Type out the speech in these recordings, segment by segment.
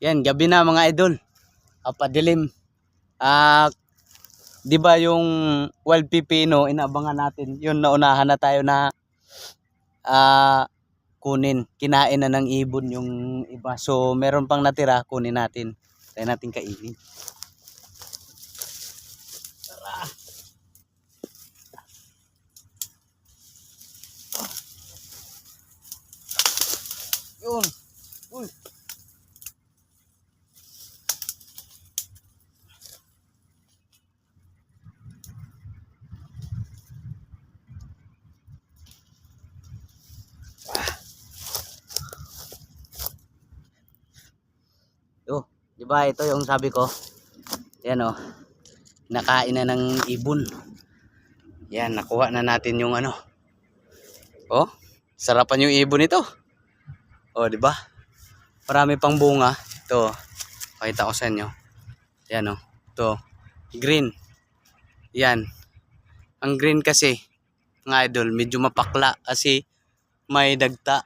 Yan, gabi na mga idol. Padilim. Ah, 'Di ba yung wild pipino inaabangan natin? Yun, naunahan na tayo na kunin. Kinain na ng ibon yung iba. So meron pang natira, kunin natin. Tayo natin kainin. Tara. Yun. Uy. Yo, 'di ba ito yung sabi ko? Yan oh. Nakain na ng ibon. Yan, nakuha na natin yung ano. Oh, sarapan yung ibon ito. Oh, 'di ba? Marami pang bunga. Ito, pakita ko sa inyo. Yan oh. Ito, green. Yan. Ang green kasi, mga idol, medyo mapakla kasi may dagta.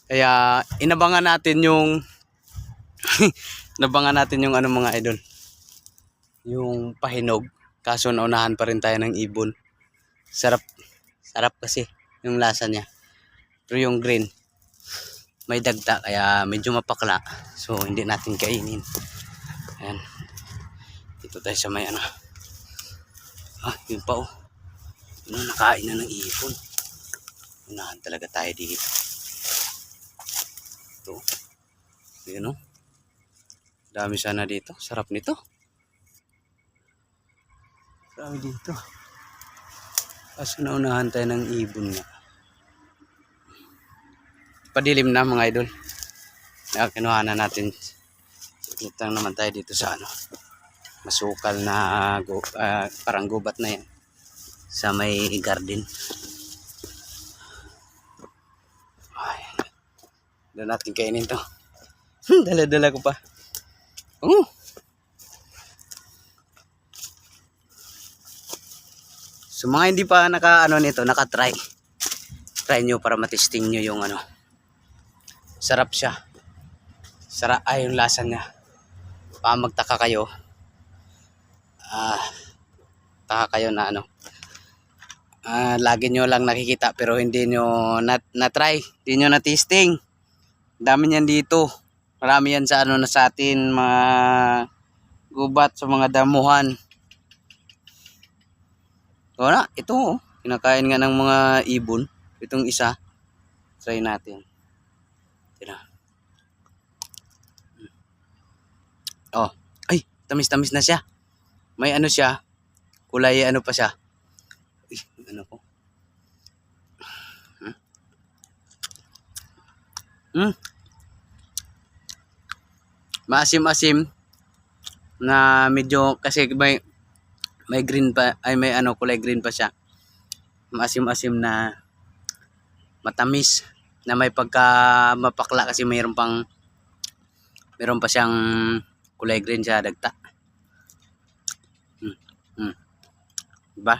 Kaya inabangan natin yung nabangan natin yung ano mga idol. Yung pahinog. Kaso naunahan pa rin tayo ng ibon. Sarap. Sarap kasi yung lasa niya. Pero yung green, may dagta kaya medyo mapakla. So hindi natin kainin. Ayan. Dito tayo sa may ano. Yun pa oh. Yun, nakain na ng ibon. Unahan talaga tayo dito. Ito. Yun oh. Dami sana dito. Sarap nito. Dami dito. Kaso naunahan tayo ng ibon nga. Padilim na mga idol. Kinuha na natin. Dito lang naman tayo dito sa ano. Masukal na parang gubat na yan. Sa may garden. Doon natin kainin to. Dala-dala ko pa. So mga hindi pa naka-try. Try nyo para matesting nyo yung ano. Sarap siya. Sarap yung lasa niya. Baka magtaka kayo. Taka kayo na ano. Lagi nyo lang nakikita pero hindi nyo na-try. Hindi nyo na-testing. Dami niyan dito. Marami yan sa ano na sa atin, mga gubat sa mga damuhan. Wala, ito oh. Kinakain nga ng mga ibon. Itong isa. Try natin. Tira. Oh, ay, tamis-tamis na siya. May ano siya. Kulay ano pa siya. Ay, ano ko. Maasim-asim na medyo kasi may green pa, ay may ano kulay green pa siya. Maasim-asim na matamis na may pagka mapakla kasi meron pa siyang kulay green siya dagta. Diba?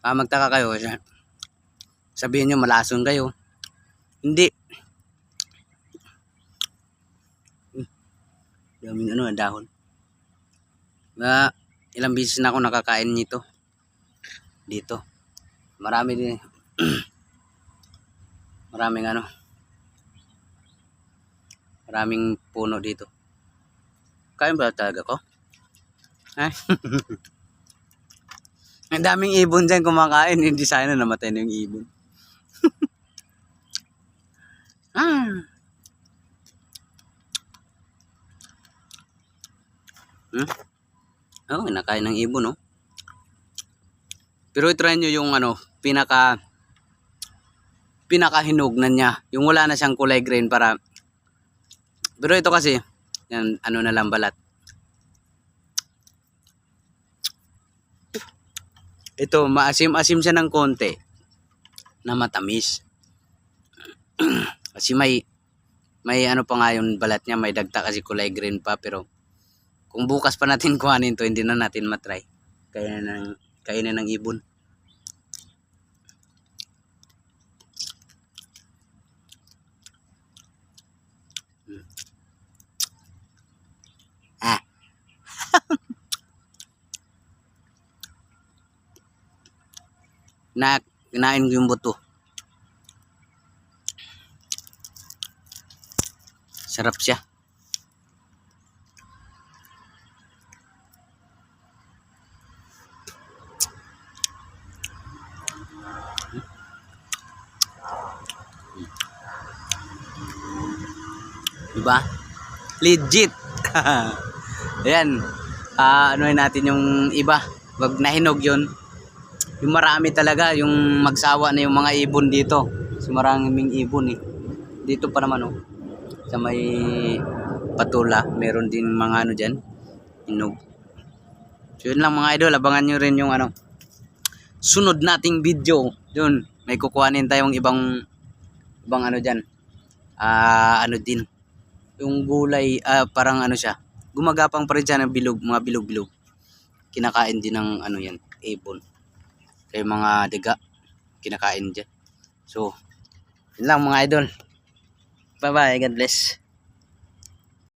Magtaka kayo kasi sabihin nyo malason kayo. Hindi. Daming ano, dahon. Ilang beses na ako nakakain nito. Dito. Marami din. Maraming ano. Maraming puno dito. Kain ba talaga ko? Ang daming ibon dyan kumakain. Hindi sana namatay na yung ibon. Nakain ng ibon, no? Pero i-try nyo yung ano, pinakahinog na niya. Yung wala na siyang kulay green para. Pero ito kasi, yan, ano na lang balat. Ito, maasim-asim siya ng konti na matamis. Kasi may ano pa nga yung balat niya, may dagta kasi kulay green pa. Pero kung bukas pa natin kuhanin to, hindi na natin matry. Kainin ng ibon. Kinain ko yung buto. Sarap siya. Diba? Legit. Ayan. Anuhin natin yung iba. Wag nahinog yun. Yung marami talaga. Yung magsawa na yung mga ibon dito. So maraming ibon eh. Dito pa naman oh. Sa may Patula. Meron din mga ano dyan. Hinog. So yun lang mga idol. Abangan nyo rin yung sunod nating video. Yun. May kukuhanin tayong ibang ano dyan. Ano din. Yung gulay, parang ano siya, gumagapang pa rin siya ng bilog, mga bilog-bilog. Kinakain din ng ano yan, ibon. Kaya mga daga, kinakain dyan. So, yun lang mga idol. Bye-bye, God bless.